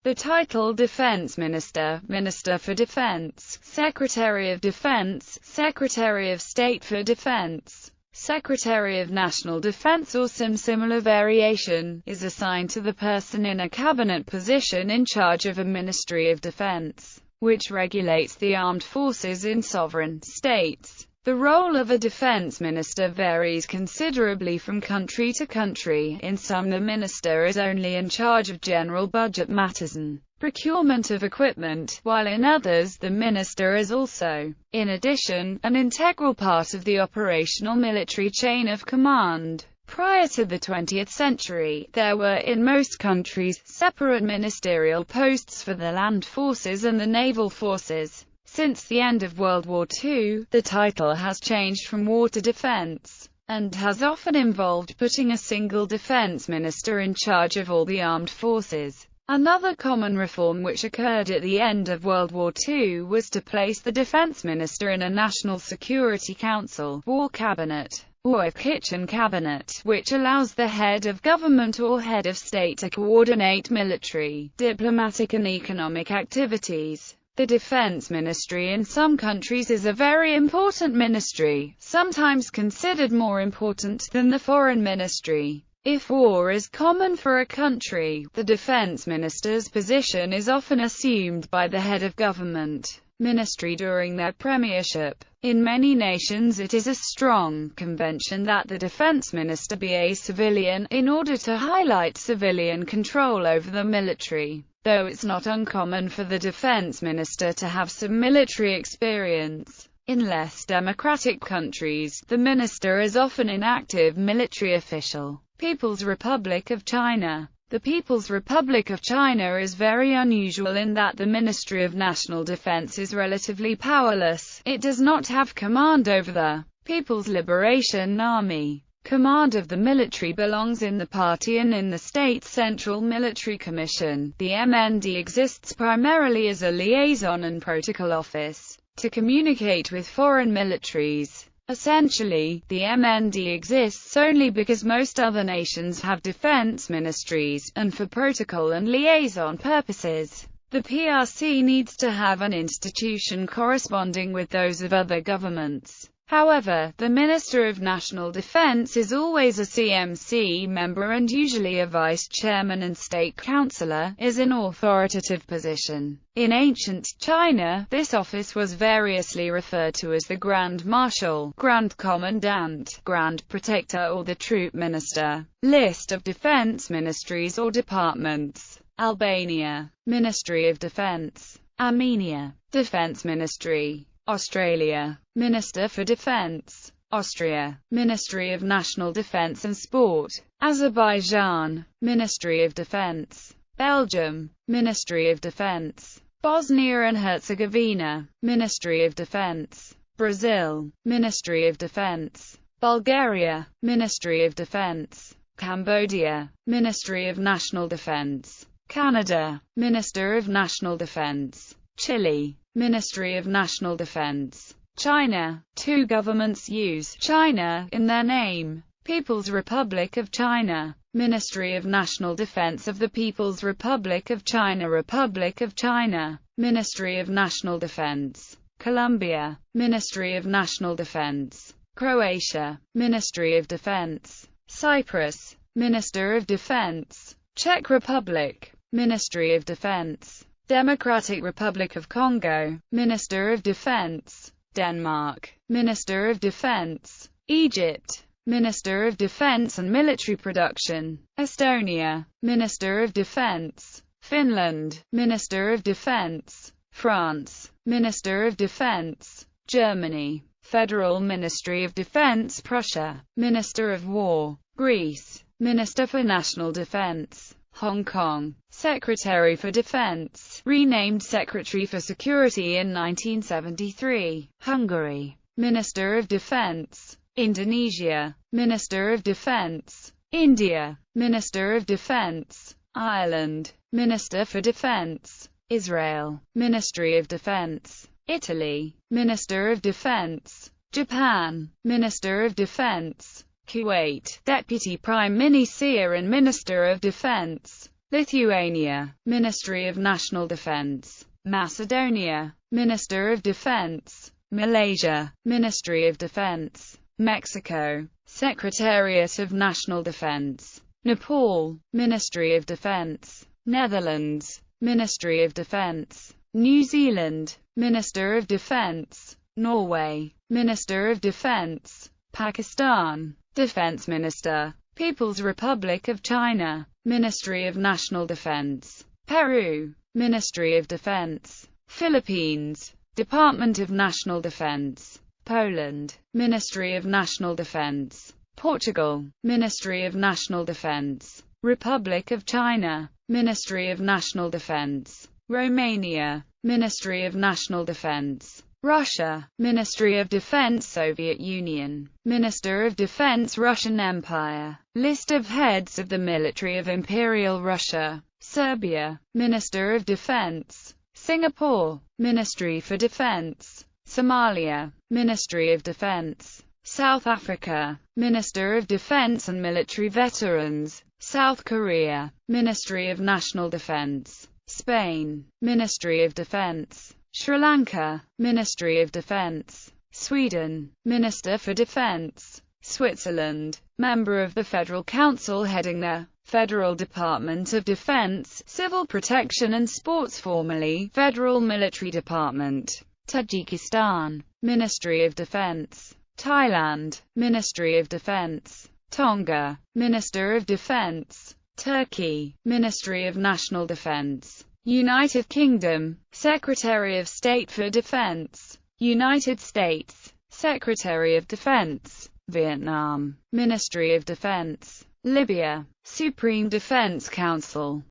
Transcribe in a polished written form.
The title Defense Minister, Minister for Defense, Secretary of Defense, Secretary of State for Defense, Secretary of National Defense or some similar variation, is assigned to the person in a cabinet position in charge of a Ministry of Defense, which regulates the armed forces in sovereign states. The role of a defense minister varies considerably from country to country. In some, the minister is only in charge of general budget matters and procurement of equipment, while in others, the minister is also, in addition, an integral part of the operational military chain of command. Prior to the 20th century, there were in most countries separate ministerial posts for the land forces and the naval forces. Since the end of World War II, the title has changed from war to defense, and has often involved putting a single defense minister in charge of all the armed forces. Another common reform which occurred at the end of World War II was to place the defense minister in a National Security Council, War Cabinet, or a kitchen cabinet, which allows the head of government or head of state to coordinate military, diplomatic and economic activities. The defense ministry in some countries is a very important ministry, sometimes considered more important than the foreign ministry. If war is common for a country, the defense minister's position is often assumed by the head of government ministry during their premiership. In many nations it is a strong convention that the defense minister be a civilian, in order to highlight civilian control over the military, though it's not uncommon for the defense minister to have some military experience. In less democratic countries, the minister is often an active military official. People's Republic of China. The People's Republic of China is very unusual in that the Ministry of National Defense is relatively powerless. It does not have command over the People's Liberation Army. Command of the military belongs in the party and in the State Central Military Commission. The MND exists primarily as a liaison and protocol office to communicate with foreign militaries. Essentially, the MND exists only because most other nations have defense ministries, and for protocol and liaison purposes, the PRC needs to have an institution corresponding with those of other governments. However, the Minister of National Defense is always a CMC member and usually a vice chairman, and state councillor is an authoritative position. In ancient China, this office was variously referred to as the Grand Marshal, Grand Commandant, Grand Protector or the Troop Minister. List of defense ministries or departments. Albania, Ministry of Defense. Armenia, Defense Ministry. Australia, Minister for Defense. Austria, Ministry of National Defense and Sport. Azerbaijan, Ministry of Defense. Belgium, Ministry of Defense. Bosnia and Herzegovina, Ministry of Defense. Brazil, Ministry of Defense. Bulgaria, Ministry of Defense. Cambodia, Ministry of National Defense. Canada, Minister of National Defense. Chile, Ministry of National Defense. China. Two governments use China in their name. People's Republic of China, Ministry of National Defense of the People's Republic of China. Republic of China, Ministry of National Defense. Colombia, Ministry of National Defense. Croatia, Ministry of Defense. Cyprus, Minister of Defense. Czech Republic, Ministry of Defense. Democratic Republic of Congo, Minister of Defense. Denmark, Minister of Defense. Egypt, Minister of Defense and Military Production. Estonia, Minister of Defense. Finland, Minister of Defense. France, Minister of Defense. Germany, Federal Ministry of Defense. Prussia, Minister of War. Greece, Minister for National Defense. Hong Kong, Secretary for Defense, renamed Secretary for Security in 1973. Hungary, Minister of Defense. Indonesia, Minister of Defense. India, Minister of Defense. Ireland, Minister for Defense. Israel, Ministry of Defense. Italy, Minister of Defense. Japan, Minister of Defense. Kuwait, Deputy Prime Minister and Minister of Defense. Lithuania, Ministry of National Defense. Macedonia, Minister of Defense. Malaysia, Ministry of Defense. Mexico, Secretariat of National Defense. Nepal, Ministry of Defense. Netherlands, Ministry of Defense. New Zealand, Minister of Defense. Norway, Minister of Defense. Pakistan, Defense Minister. People's Republic of China, Ministry of National Defense. Peru, Ministry of Defense. Philippines, Department of National Defense. Poland, Ministry of National Defense. Portugal, Ministry of National Defense. Republic of China, Ministry of National Defense. Romania, Ministry of National Defense. Russia, Ministry of Defense. Soviet Union, Minister of Defense. Russian Empire, list of heads of the military of Imperial Russia. Serbia, Minister of Defense. Singapore, Ministry for Defense. Somalia, Ministry of Defense. South Africa, Minister of Defense and Military Veterans. South Korea, Ministry of National Defense. Spain, Ministry of Defense. Sri Lanka, Ministry of Defense. Sweden, Minister for Defense. Switzerland, member of the Federal Council heading the Federal Department of Defense, Civil Protection and Sports, formerly Federal Military Department. Tajikistan, Ministry of Defense. Thailand, Ministry of Defense. Tonga, Minister of Defense. Turkey, Ministry of National Defense. United Kingdom, Secretary of State for Defense. United States, Secretary of Defense. Vietnam, Ministry of Defense. Libya, Supreme Defense Council.